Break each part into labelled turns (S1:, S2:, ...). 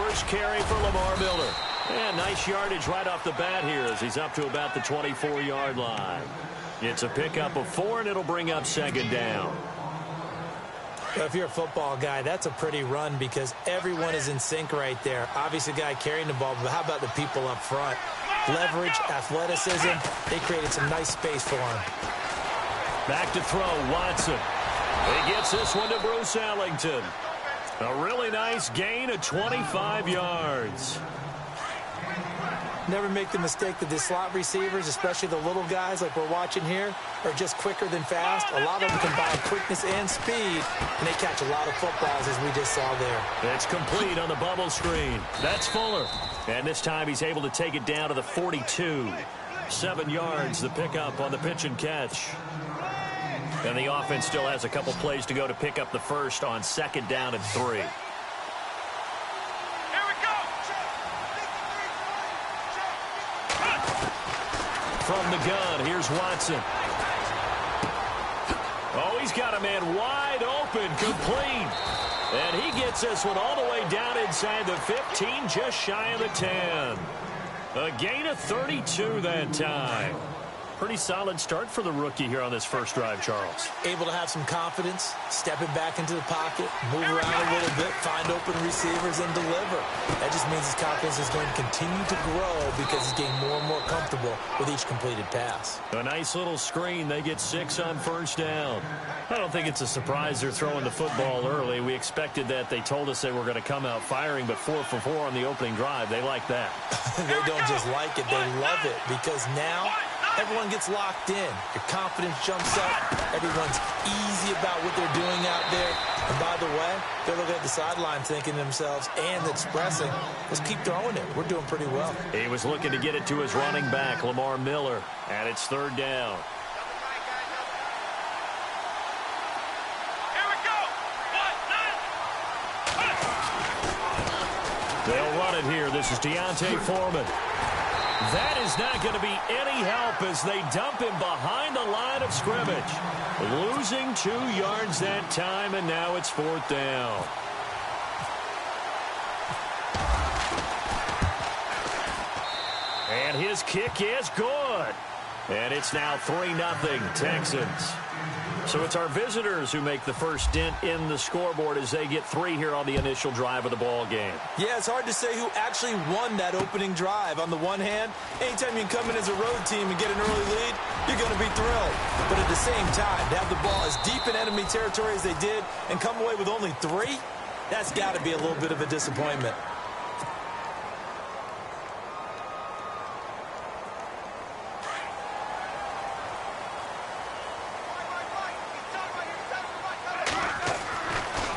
S1: first carry for Lamar Miller. And nice yardage right off the bat here as he's up to about the 24-yard line. It's a pickup of 4, and it'll bring up second down.
S2: Well, if you're a football guy, that's a pretty run because everyone is in sync right there. Obviously, the guy carrying the ball, but how about the people up front? Leverage, athleticism, they created some nice space for him.
S1: Back to throw, Watson. He gets this one to Bruce Ellington. A really nice gain of 25 yards.
S2: Never make the mistake that the slot receivers, especially the little guys like we're watching here, are just quicker than fast. A lot of them combine quickness and speed, and they catch a lot of footballs, as we just saw there.
S1: It's complete on the bubble screen. That's Fuller. And this time he's able to take it down to the 42. 7 yards, the pickup on the pitch and catch. And the offense still has a couple plays to go to pick up the first on second down and 3. From the gun, here's Watson. Oh, he's got a man wide open, complete. And he gets this one all the way down inside the 15, just shy of the 10. A gain of 32 that time. Pretty solid start for the rookie here on this first drive, Charles.
S2: Able to have some confidence, stepping back into the pocket, move around a little bit, find open receivers, and deliver. That just means his confidence is going to continue to grow because he's getting more and more comfortable with each completed pass.
S1: A nice little screen. They get 6 on first down. I don't think it's a surprise they're throwing the football early. We expected that. They told us they were going to come out firing, but 4 for 4 on the opening drive. They like that.
S2: They don't just like it. They love it because now everyone gets locked in. Your confidence jumps up. Everyone's easy about what they're doing out there. And by the way, they're looking at the sideline thinking to themselves and expressing, let's keep throwing it. We're doing pretty well.
S1: He was looking to get it to his running back, Lamar Miller, and it's third down. They'll run it here. This is Deontay Foreman. That is not going to be any help as they dump him behind the line of scrimmage. Losing 2 yards that time, and now it's fourth down. And his kick is good. And it's now 3-0 Texans. So it's our visitors who make the first dent in the scoreboard as they get 3 here on the initial drive of the ball game.
S2: Yeah, it's hard to say who actually won that opening drive. On the one hand, anytime you can come in as a road team and get an early lead, you're going to be thrilled. But at the same time, to have the ball as deep in enemy territory as they did and come away with only 3, that's got to be a little bit of a disappointment.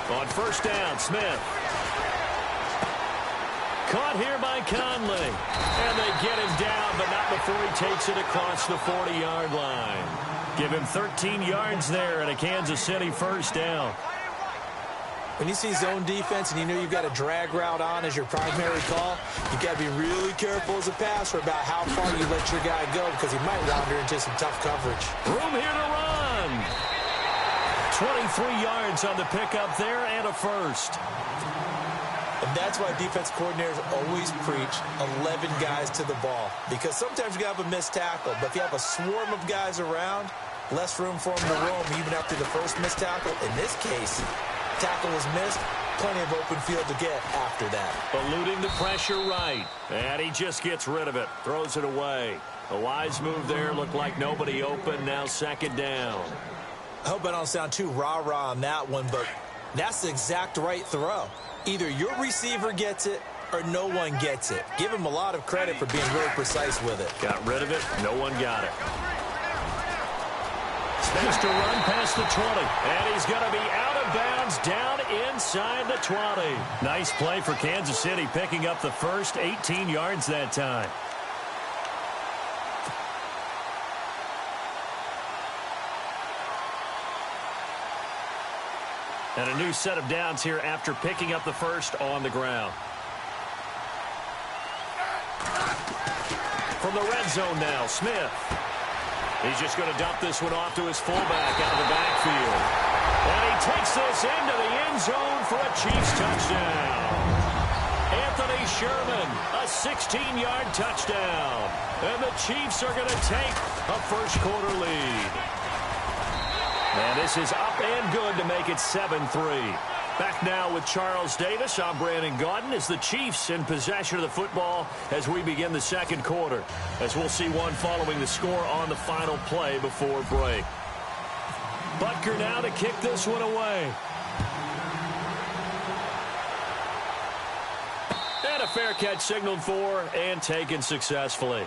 S1: On first down, Smith. Caught here by Conley. And they get him down, but not before he takes it across the 40-yard line. Give him 13 yards there and a Kansas City first down.
S2: When you see zone defense and you know you've got a drag route on as your primary call, you've got to be really careful as a passer about how far you let your guy go because he might wander into some tough coverage.
S1: Room here to run. 23 yards on the pickup there and a first.
S2: And that's why defense coordinators always preach 11 guys to the ball. Because sometimes you got to have a missed tackle. But if you have a swarm of guys around, less room for them to roam even after the first missed tackle. In this case, tackle was missed. Plenty of open field to get after that.
S1: Eluding the pressure right. And he just gets rid of it. Throws it away. A wise move there. Looked like nobody open. Now second down.
S2: I hope I don't sound too rah-rah on that one, but that's the exact right throw. Either your receiver gets it or no one gets it. Give him a lot of credit for being really precise with it.
S1: Got rid of it. No one got it. Space to run past the 20. And he's going to be out of bounds down inside the 20. Nice play for Kansas City, picking up the first 18 yards that time. And a new set of downs here after picking up the first on the ground. From the red zone now, Smith. He's just going to dump this one off to his fullback out of the backfield. And he takes this into the end zone for a Chiefs touchdown. At the Sherman, a 16-yard touchdown. And the Chiefs are going to take a first-quarter lead. And this is up and good to make it 7-3. Back now with Charles Davis. I'm Brandon Gaudin as the Chiefs in possession of the football as we begin the second quarter. As we'll see one following the score on the final play before break. Butker now to kick this one away. And a fair catch signaled for and taken successfully.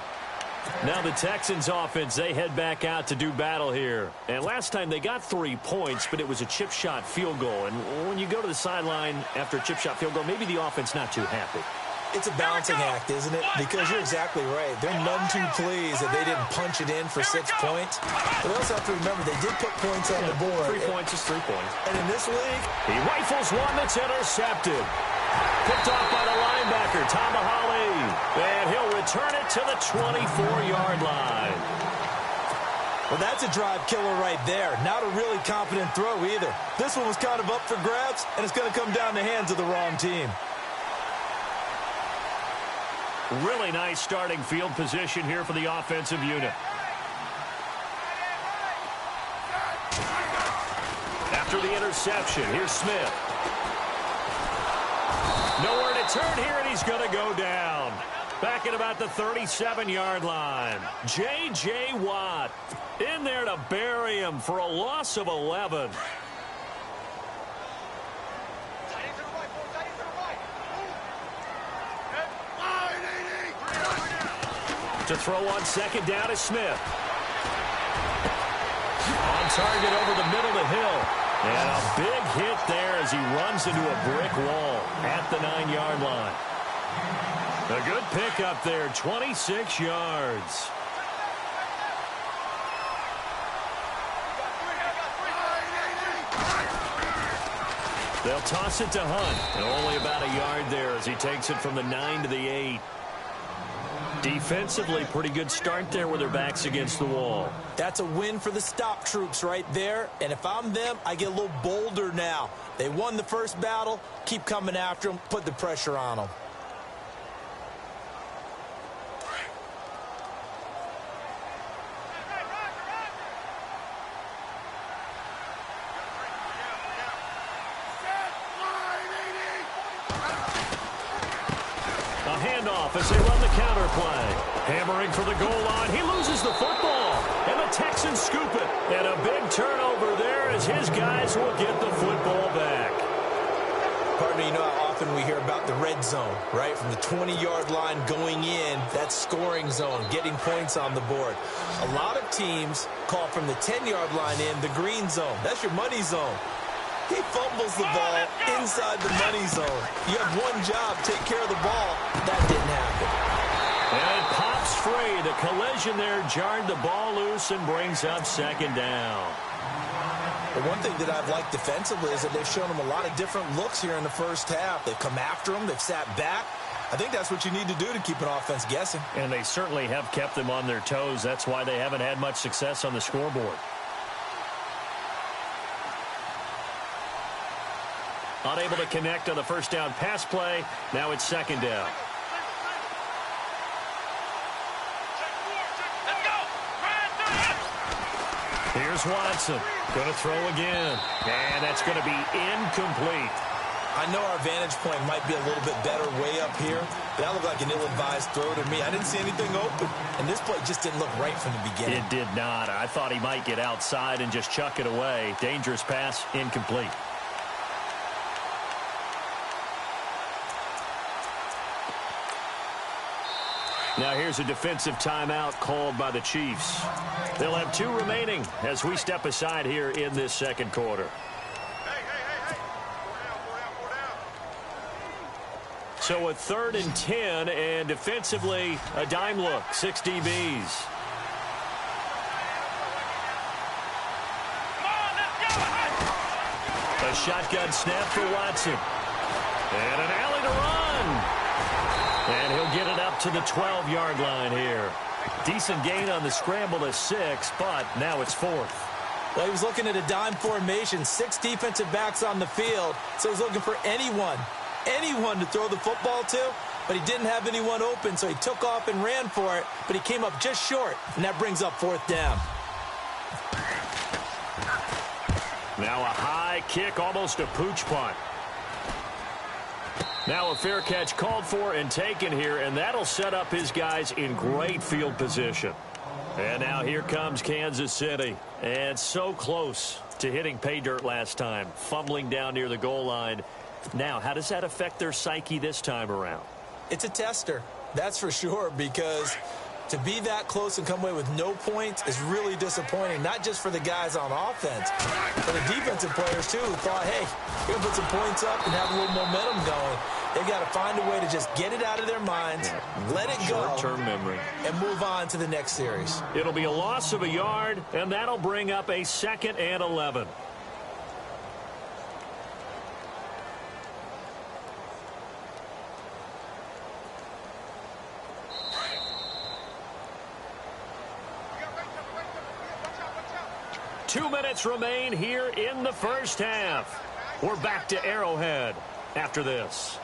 S1: Now the Texans offense, they head back out to do battle here. And last time they got 3 points, but it was a chip shot field goal. And when you go to the sideline after a chip shot field goal, maybe the offense not too happy.
S2: It's a balancing act, isn't it? Because you're exactly right. They're none too pleased that they didn't punch it in for 6 points. But they also have to remember they did put points on the board.
S1: 3 points is 3 points.
S2: And in this league,
S1: he rifles one that's intercepted. Picked off by the linebacker, Tamahali. And he'll return it to the 24-yard line.
S2: Well, that's a drive killer right there. Not a really confident throw either. This one was kind of up for grabs, and it's going to come down the hands of the wrong team.
S1: Really nice starting field position here for the offensive unit. After the interception, here's Smith. Nowhere to turn here, and he's going to go down. Back at about the 37-yard line. J.J. Watt in there to bury him for a loss of 11. To throw on second down is Smith. On target over the middle to Hill. And a big hit there as he runs into a brick wall at the 9-yard line. A good pick up there, 26 yards. They'll toss it to Hunt. And only about a yard there as he takes it from the 9 to the 8. Defensively, pretty good start there with their backs against the wall.
S2: That's a win for the stop troops right there. And if I'm them, I get a little bolder now. They won the first battle. Keep coming after them. Put the pressure on them.
S1: Handoff as they run the counter play. Hammering for the goal line. He loses the football. And the Texans scoop it. And a big turnover there as his guys will get the football back.
S2: Partner, you know how often we hear about the red zone, right? From the 20-yard line going in, that scoring zone, getting points on the board. A lot of teams call from the 10-yard line in the green zone. That's your money zone. He fumbles the ball inside the money zone. You have one job, take care of the ball. That didn't happen.
S1: And it pops free. The collision there jarred the ball loose and brings up second down.
S2: The one thing that I've liked defensively is that they've shown them a lot of different looks here in the first half. They've come after them. They've sat back. I think that's what you need to do to keep an offense guessing.
S1: And they certainly have kept them on their toes. That's why they haven't had much success on the scoreboard. Unable to connect on the first down pass play. Now it's second down. Here's Watson. Going to throw again. And that's going to be incomplete.
S2: I know our vantage point might be a little bit better way up here. That looked like an ill-advised throw to me. I didn't see anything open. And this play just didn't look right from the beginning.
S1: It did not. I thought he might get outside and just chuck it away. Dangerous pass, incomplete. Now here's a defensive timeout called by the Chiefs. They'll have 2 remaining as we step aside here in this second quarter. So a 3rd and 10, and defensively a dime look, 6 DBs. A shotgun snap for Watson. And an alley to run. And he'll get it up to the 12-yard line here. Decent gain on the scramble to 6, but now it's 4th.
S2: Well, he was looking at a dime formation, 6 defensive backs on the field, so he's looking for anyone to throw the football to. but he didn't have anyone open, so he took off and ran for it, but he came up just short, and that brings up 4th down.
S1: Now a high kick, almost a pooch punt. Now a fair catch called for and taken here, and that'll set up his guys in great field position. And now here comes Kansas City. And so close to hitting pay dirt last time, fumbling down near the goal line. Now, how does that affect their psyche this time around?
S2: It's a tester, that's for sure, because to be that close and come away with no points is really disappointing, not just for the guys on offense, but the defensive players, too, who thought, hey, we're going to put some points up and have a little momentum going. They've got to find a way to just get it out of their minds, let it go,
S1: short-term memory,
S2: and move on to the next series.
S1: It'll be a loss of a yard, and that'll bring up a 2nd and 11. Two minutes remain here in the first half. We're back to Arrowhead after this.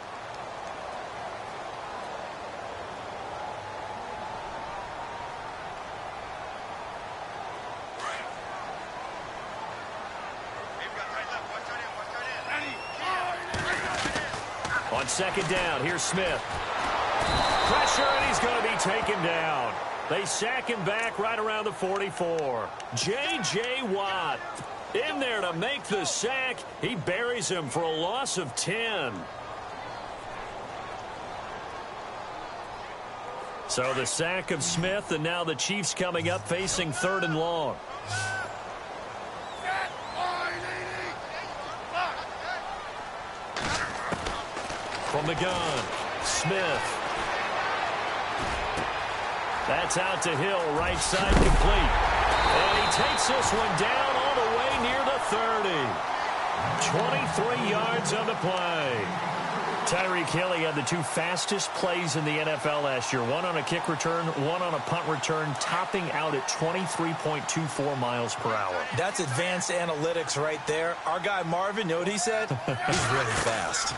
S1: On 2nd down, here's Smith. Pressure, and he's going to be taken down. They sack him back right around the 44. J.J. Watt in there to make the sack. He buries him for a loss of 10. So the sack of Smith, and now the Chiefs coming up facing 3rd and long. From the gun, Smith. That's out to Hill, right side complete. And he takes this one down all the way near the 30. 23 yards on the play. Tyreek Hill, he had the 2 fastest plays in the NFL last year. One on a kick return, one on a punt return, topping out at 23.24 miles per hour.
S2: That's advanced analytics right there. Our guy Marvin, you know what he said? He's really fast.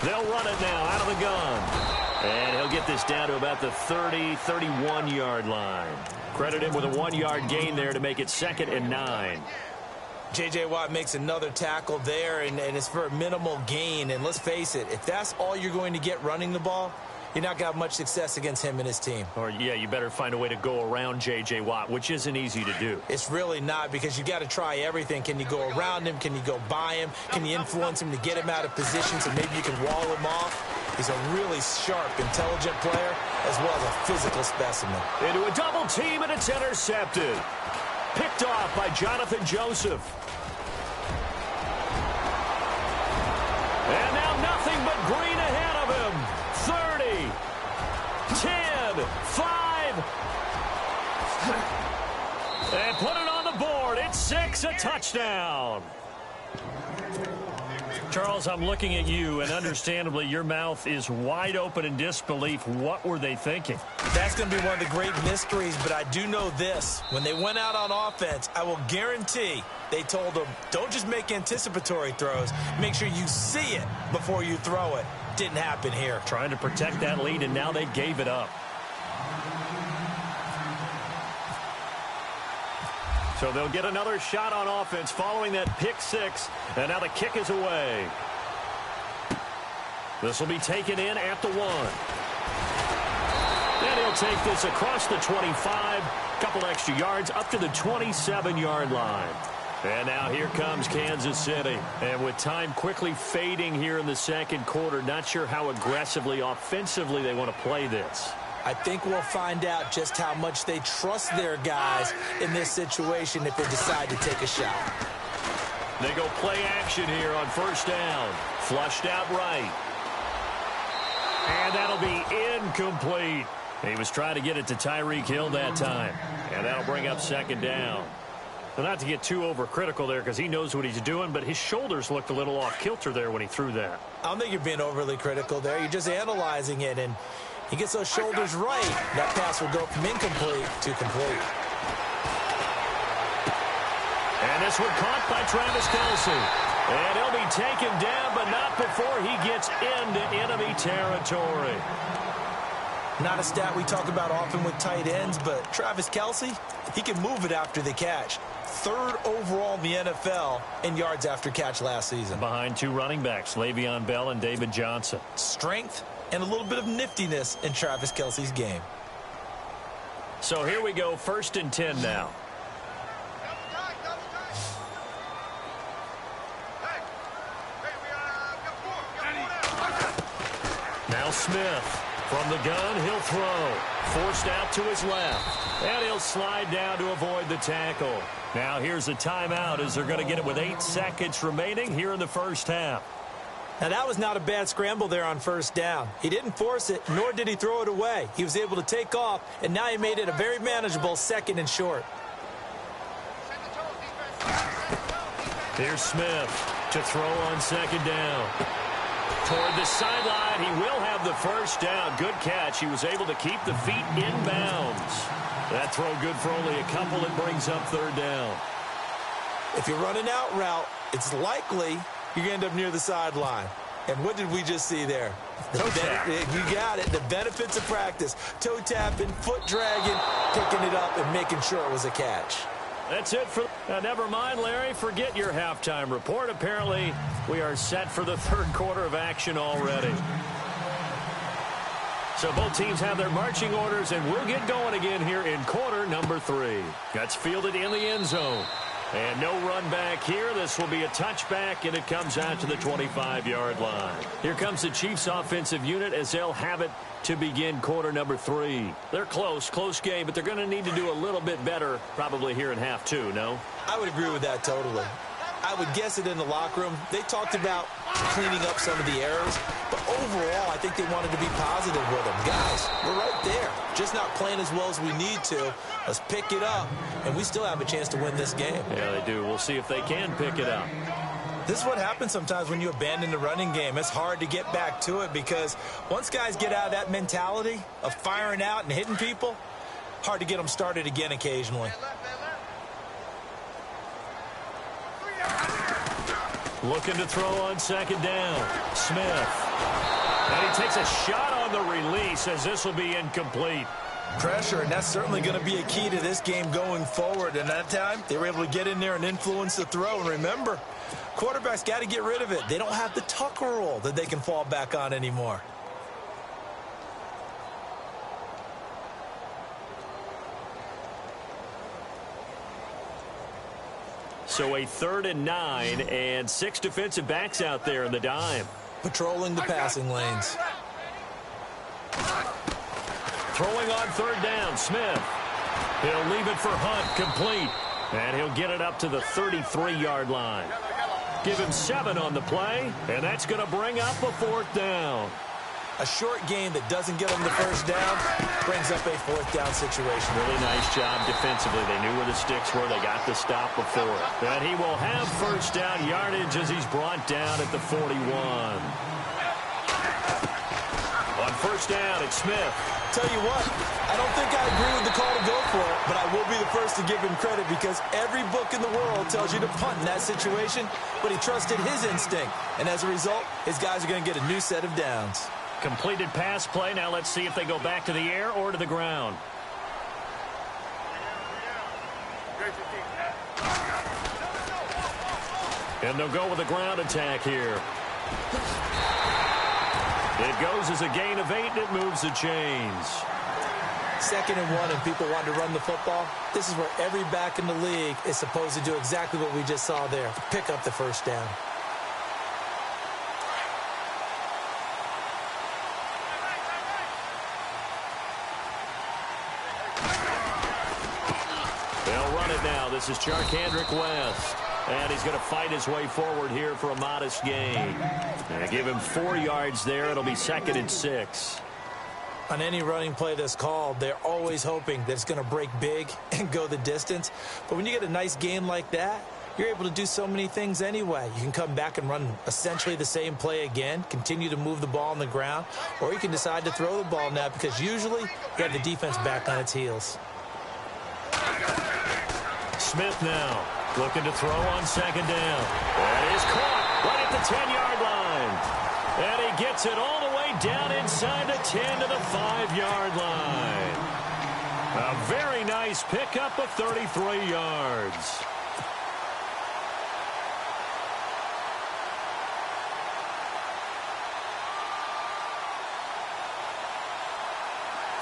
S1: They'll run it now out of the gun. And he'll get this down to about the 30, 31-yard line. Credit him with a 1-yard gain there to make it 2nd and 9.
S2: J.J. Watt makes another tackle there, and it's for a minimal gain. And let's face it, if that's all you're going to get running the ball, you're not going to have much success against him and his team.
S1: Or, yeah, you better find a way to go around J.J. Watt, which isn't easy to do.
S2: It's really not, because you got to try everything. Can you go around him? Can you go by him? Can you influence him to get him out of position so maybe you can wall him off? He's a really sharp, intelligent player, as well as a physical specimen.
S1: Into a double team, and it's intercepted. Picked off by Jonathan Joseph. And now nothing but green ahead of him. 30, 10, 5. And put it on the board. It's 6, a touchdown. Charles, I'm looking at you, and understandably, your mouth is wide open in disbelief. What were they thinking?
S2: That's going to be one of the great mysteries, but I do know this. When they went out on offense, I will guarantee they told them, don't just make anticipatory throws. Make sure you see it before you throw it. Didn't happen here.
S1: Trying to protect that lead, and now they gave it up. So they'll get another shot on offense following that pick 6. And now the kick is away. This will be taken in at the 1. And he'll take this across the 25. Couple extra yards up to the 27-yard line. And now here comes Kansas City. And with time quickly fading here in the 2nd quarter, not sure how aggressively, offensively they want to play this.
S2: I think we'll find out just how much they trust their guys in this situation if they decide to take a shot.
S1: They go play action here on 1st down. Flushed out right. And that'll be incomplete. He was trying to get it to Tyreek Hill that time. And that'll bring up 2nd down. So not to get too overcritical there because he knows what he's doing, but his shoulders looked a little off kilter there when he threw that.
S2: I don't think you're being overly critical there. You're just analyzing it, and he gets those shoulders right. That pass will go from incomplete to complete.
S1: And this one caught by Travis Kelce. And he'll be taken down, but not before he gets into enemy territory.
S2: Not a stat we talk about often with tight ends, but Travis Kelce, he can move it after the catch. 3rd overall in the NFL in yards after catch last season.
S1: Behind 2 running backs, Le'Veon Bell and David Johnson.
S2: Strength and a little bit of niftiness in Travis Kelce's game.
S1: So here we go, 1st and 10 now. Now Smith. From the gun, he'll throw. Forced out to his left. And he'll slide down to avoid the tackle. Now here's a timeout as they're going to get it with 8 seconds remaining here in the first half.
S2: Now that was not a bad scramble there on 1st down. He didn't force it, nor did he throw it away. He was able to take off, and now he made it a very manageable 2nd and short.
S1: Here's Smith to throw on 2nd down. Toward the sideline, he will have the 1st down. Good catch. He was able to keep the feet in bounds. That throw good for only a couple. It brings up 3rd down.
S2: If you're running out route, it's likely you're going to end up near the sideline. And what did we just see there?
S1: Toe tap.
S2: You got it. The benefits of practice. Toe tapping, foot dragging, picking it up, and making sure it was a catch.
S1: That's it for... never mind, Larry. Forget your halftime report. Apparently, we are set for the 3rd quarter of action already. So both teams have their marching orders, and we'll get going again here in quarter number 3. That's fielded in the end zone. And no run back here. This will be a touchback, and it comes out to the 25-yard line. Here comes the Chiefs' offensive unit as they'll have it to begin quarter number 3. They're close game, but they're going to need to do a little bit better probably here in half 2, no?
S2: I would agree with that totally. I would guess it in the locker room. They talked about cleaning up some of the errors, but overall, I think they wanted to be positive with them. Guys, we're right there. Just not playing as well as we need to. Let's pick it up, and we still have a chance to win this game.
S1: Yeah, they do. We'll see if they can pick it up.
S2: This is what happens sometimes when you abandon the running game. It's hard to get back to it because once guys get out of that mentality of firing out and hitting people, hard to get them started again occasionally.
S1: Looking to throw on 2nd down. Smith. And he takes a shot on the release as this will be incomplete.
S2: Pressure, and that's certainly going to be a key to this game going forward. And that time, they were able to get in there and influence the throw. And remember, quarterbacks got to get rid of it. They don't have the Tucker rule that they can fall back on anymore.
S1: So a 3rd and 9 and 6 defensive backs out there in the dime.
S2: Patrolling the passing lanes.
S1: Throwing on 3rd down, Smith. He'll leave it for Hunt, complete. And he'll get it up to the 33-yard line. Give him 7 on the play, and that's going to bring up a 4th down.
S2: A short game that doesn't get them the 1st down brings up a 4th down situation.
S1: Really nice job defensively. They knew where the sticks were. They got the stop before. And he will have 1st down yardage as he's brought down at the 41. On 1st down, it's Smith.
S2: Tell you what, I don't think I agree with the call to go for it, but I will be the first to give him credit because every book in the world tells you to punt in that situation, but he trusted his instinct. And as a result, his guys are going to get a new set of downs.
S1: Completed pass play. Now let's see if they go back to the air or to the ground. And they'll go with a ground attack here. It goes as a gain of 8, and it moves the chains.
S2: 2nd and 1, and people want to run the football. This is where every back in the league is supposed to do exactly what we just saw there. Pick up the 1st down.
S1: Now, this is Charkandrick West. And he's going to fight his way forward here for a modest gain. And give him 4 yards there. It'll be 2nd and 6.
S2: On any running play that's called, they're always hoping that it's going to break big and go the distance. But when you get a nice game like that, you're able to do so many things anyway. You can come back and run essentially the same play again, continue to move the ball on the ground, or you can decide to throw the ball now because usually you have the defense back on its heels.
S1: Smith now Looking to throw on second down. That is caught right at the 10-yard line. And he gets it all the way down inside the 10 to the 5-yard line. A very nice pickup of 33 yards.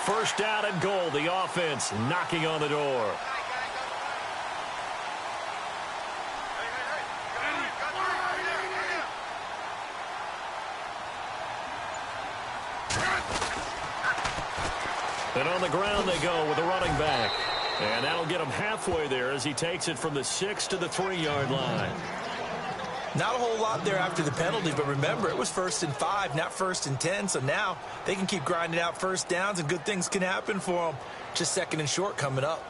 S1: First down and goal, the offense knocking on the door. And on the ground they go with a running back. And that'll get him halfway there as he takes it from the 6 to the 3-yard line.
S2: Not a whole lot there after the penalty, but remember, it was 1st and 5, not 1st and 10, so now they can keep grinding out first downs and good things can happen for them. Just 2nd and short coming up.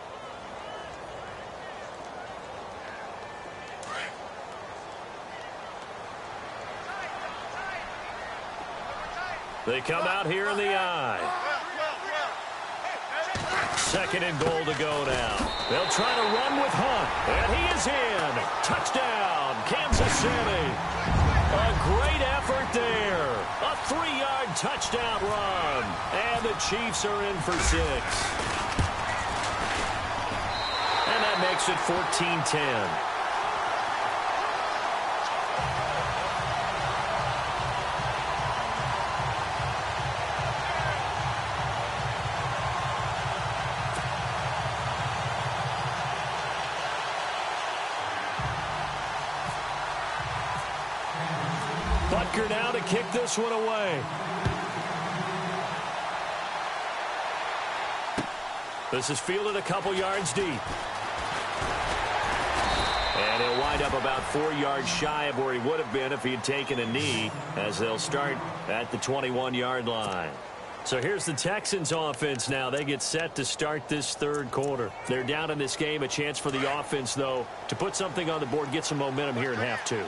S1: They come out here in the I. 2nd and goal to go now. They'll try to run with Hunt, and he is in. Touchdown, Kansas City. A great effort there. A 3-yard touchdown run, and the Chiefs are in for 6. And that makes it 14-10. Butker now to kick this one away. This is fielded a couple yards deep. And he'll wind up about 4 yards shy of where he would have been if he had taken a knee, as they'll start at the 21-yard line. So here's the Texans offense now. They get set to start this 3rd quarter. They're down in this game. A chance for the offense, though, to put something on the board, get some momentum here in half 2.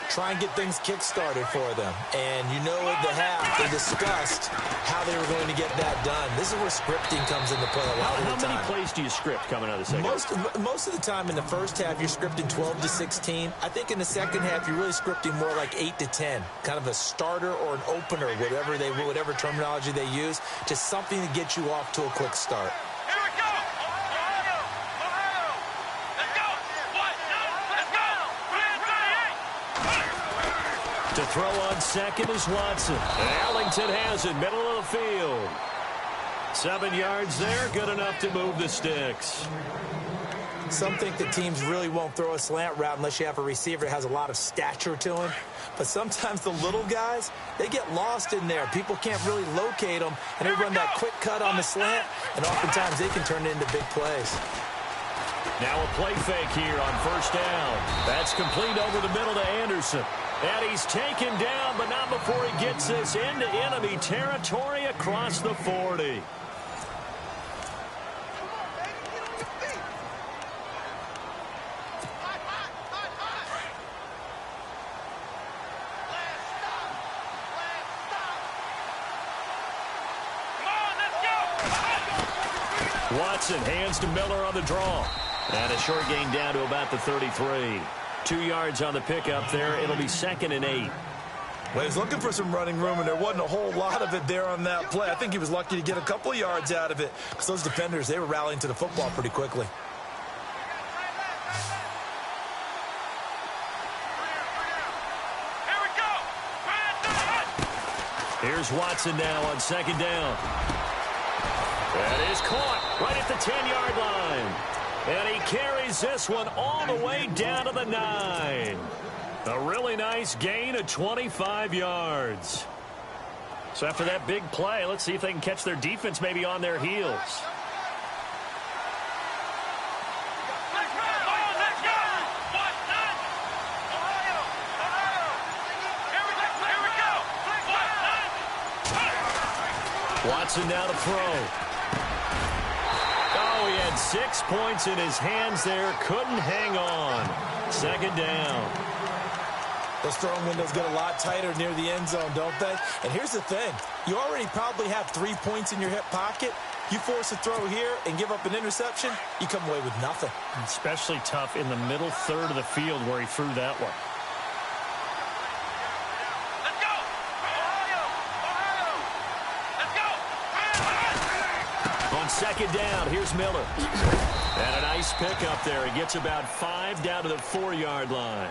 S2: Try and get things kick-started for them. And you know at the half, they discussed how they were going to get that done. This is where scripting comes into play a lot of the time.
S1: How many plays do you script coming out of the second?
S2: Most of the time in the first half, you're scripting 12 to 16. I think in the second half, you're really scripting more like 8 to 10. Kind of a starter or an opener, whatever terminology they use. Just something to get you off to a quick start.
S1: To throw on second is Watson. Ellington has it, middle of the field. 7 yards there, good enough to move the sticks.
S2: Some think that teams really won't throw a slant route unless you have a receiver that has a lot of stature to him. But sometimes the little guys, they get lost in there. People can't really locate them, and they run that quick cut on the slant, and oftentimes they can turn it into big plays.
S1: Now a play fake here on first down. That's complete over the middle to Anderson. And he's taken down, but not before he gets this into enemy territory across the 40. Watson hands to Miller on the draw. And a short gain down to about the 33. 2 yards on the pickup there. It'll be 2nd and 8.
S2: Well, he's looking for some running room, and there wasn't a whole lot of it there on that play. I think he was lucky to get a couple of yards out of it because those defenders, they were rallying to the football pretty quickly.
S1: Here's Watson now on second down. That is caught right at the 10-yard line. And he carries this one all the way down to the 9. A really nice gain of 25 yards. So after that big play, let's see if they can catch their defense maybe on their heels. Watson now to throw. Oh, he had 6 points in his hands there. Couldn't hang on. Second down.
S2: Those throwing windows get a lot tighter near the end zone, don't they? And here's the thing. You already probably have 3 points in your hip pocket. You force a throw here and give up an interception, you come away with nothing.
S1: Especially tough in the middle third of the field where he threw that one. On second down, here's Miller. And a nice pickup there. He gets about 5 down to the 4-yard line.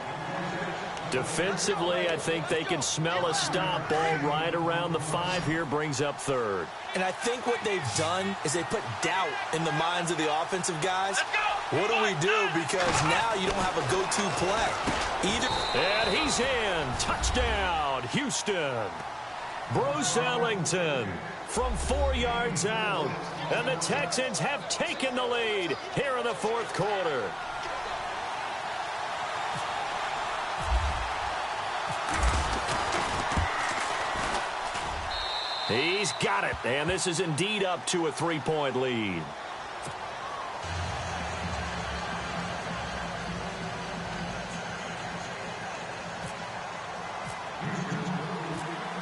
S1: Defensively, I think they can smell a stop. Ball right around the 5 here, brings up third.
S2: And I think what they've done is they put doubt in the minds of the offensive guys. What do we do? Because now you don't have a go-to play.
S1: And he's in. Touchdown, Houston. Bruce Ellington from 4 yards out. And the Texans have taken the lead here in the fourth quarter. He's got it, and this is indeed up to a 3-point lead.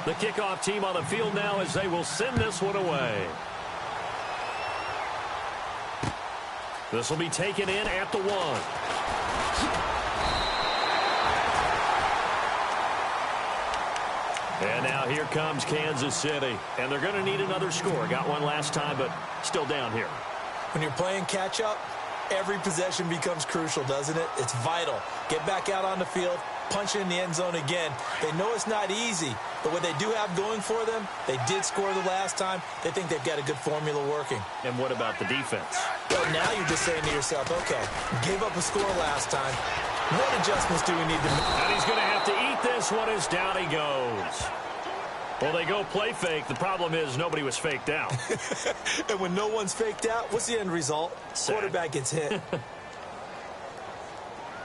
S1: The kickoff team on the field now as they will send this one away. This will be taken in at the 1. And now here comes Kansas City. And they're going to need another score. Got one last time, but still down here.
S2: When you're playing catch-up, every possession becomes crucial, doesn't it? It's vital. Get back out on the field, punch in the end zone again. They know it's not easy, but what they do have going for them, they did score the last time. They think they've got a good formula working.
S1: And what about the defense?
S2: Well, now you're just saying to yourself, okay, gave up a score last time. What adjustments do we need to make?
S1: And he's going to have to eat this one as down he goes. Well, they go play fake. The problem is nobody was faked out.
S2: And when no one's faked out, what's the end result?
S1: Sack.
S2: Quarterback gets hit.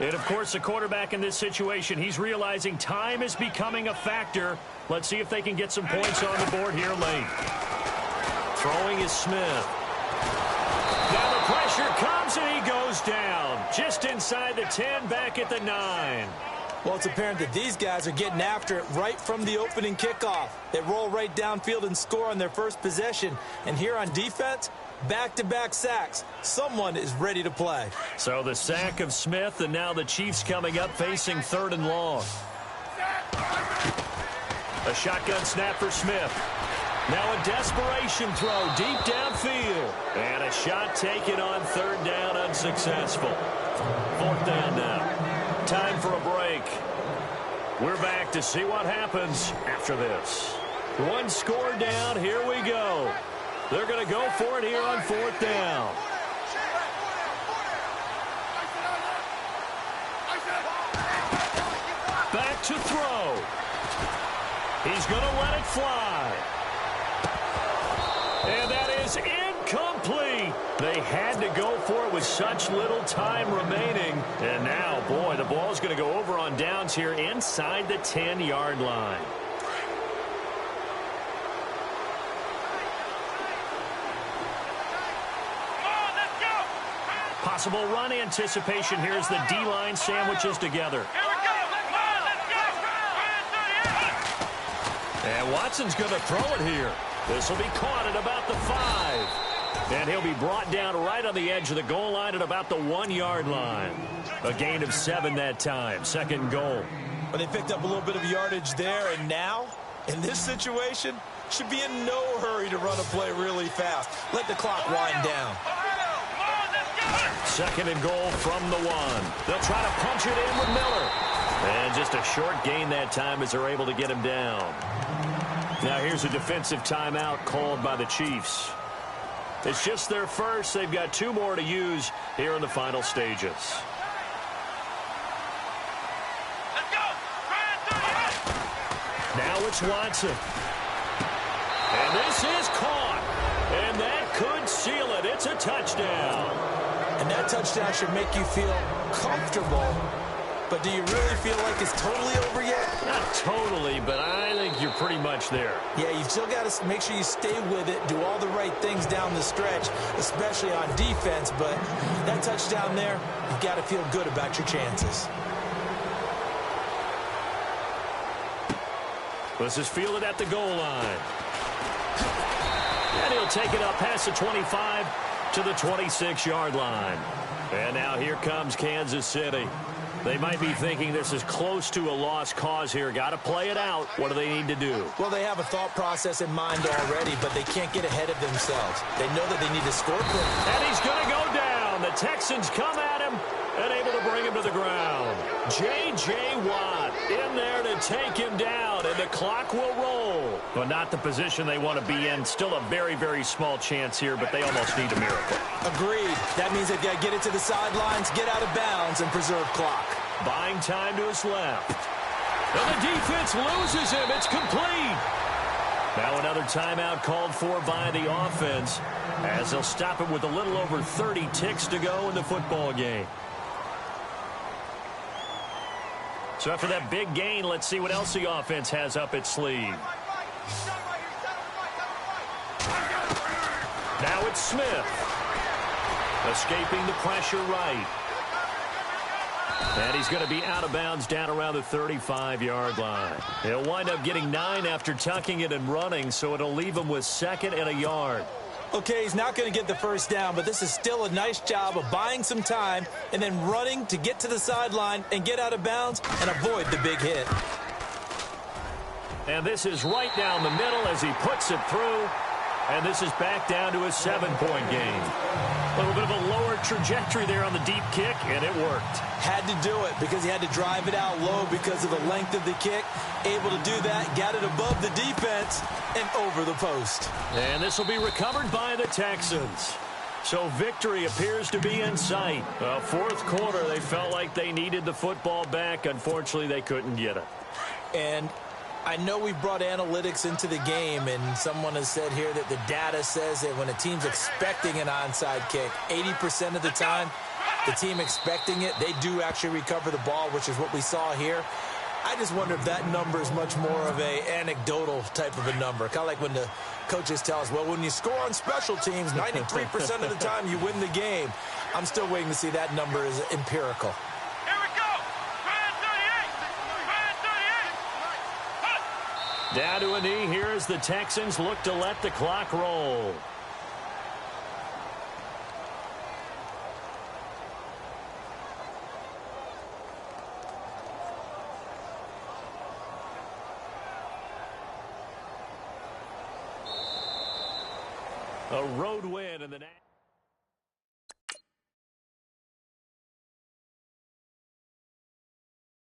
S1: And, of course, the quarterback in this situation, he's realizing time is becoming a factor. Let's see if they can get some points on the board here late. Throwing is Smith. Now the pressure comes, and he goes down. Just inside the 10, back at the 9.
S2: Well, it's apparent that these guys are getting after it right from the opening kickoff. They roll right downfield and score on their first possession. And here on defense, back-to-back sacks. Someone is ready to play.
S1: So the sack of Smith, and now the Chiefs coming up facing 3rd and long. A shotgun snap for Smith. Now a desperation throw deep downfield. And a shot taken on 3rd down, unsuccessful. 4th down now. Time for a break. We're back to see what happens after this. 1 score down. Here we go. They're going to go for it here on 4th down. Back to throw. He's going to let it fly. And that is incomplete. They had to go for it with such little time remaining. And now, boy, the ball's going to go over on downs here inside the 10-yard line. Possible run anticipation here as the D-line sandwiches together. And Watson's going to throw it here. This will be caught at about the 5. And he'll be brought down right on the edge of the goal line at about the 1-yard line. A gain of 7 that time. 2nd goal.
S2: But they picked up a little bit of yardage there, and now, in this situation, should be in no hurry to run a play really fast. Let the clock wind down.
S1: 2nd and goal from the 1. They'll try to punch it in with Miller. And just a short gain that time as they're able to get him down. Now here's a defensive timeout called by the Chiefs. It's just their first. They've got 2 more to use here in the final stages. Now it's Watson. And this is caught. And that could seal it. It's a touchdown.
S2: And that touchdown should make you feel comfortable. But do you really feel like it's totally over yet?
S1: Not totally, but I think you're pretty much there.
S2: Yeah, you've still got to make sure you stay with it, do all the right things down the stretch, especially on defense. But that touchdown there, you've got to feel good about your chances.
S1: This is fielded at the goal line. And he'll take it up past the 25 to the 26-yard line. And now here comes Kansas City. They might be thinking this is close to a lost cause here. Got to play it out. What do they need to do?
S2: Well, they have a thought process in mind already, but they can't get ahead of themselves. They know that they need to score quick.
S1: And he's going to go down. The Texans come at him and able to bring him to the ground. J.J. Watt in there to take him down, and the clock will roll. But not the position they want to be in. Still a very, very small chance here, but they almost need a miracle.
S2: Agreed. That means they've got to get it to the sidelines, get out of bounds, and preserve clock.
S1: Buying time to his left. And the defense loses him. It's complete. Now another timeout called for by the offense as they'll stop it with a little over 30 ticks to go in the football game. So after that big gain, let's see what else the offense has up its sleeve. Now it's Smith. Escaping the pressure right. And he's going to be out of bounds down around the 35-yard line. He'll wind up getting 9 after tucking it and running, so it'll leave him with 2nd and a yard.
S2: Okay, he's not going to get the first down, but this is still a nice job of buying some time and then running to get to the sideline and get out of bounds and avoid the big hit.
S1: And this is right down the middle as he puts it through. And this is back down to a 7-point game. A little bit of a lower trajectory there on the deep kick, and it worked.
S2: Had to do it because he had to drive it out low because of the length of the kick. Able to do that, got it above the defense and over the post.
S1: And this will be recovered by the Texans. So victory appears to be in sight. Fourth quarter, they felt like they needed the football back. Unfortunately, they couldn't get it.
S2: And I know we brought analytics into the game, and someone has said here that the data says that when a team's expecting an onside kick, 80% of the time, the team expecting it, they do actually recover the ball, which is what we saw here. I just wonder if that number is much more of a anecdotal type of a number. Kind of like when the coaches tell us, well, when you score on special teams, 93% of the time you win the game. I'm still waiting to see that number is empirical.
S1: Down to a knee here as the Texans look to let the clock roll. A road win in the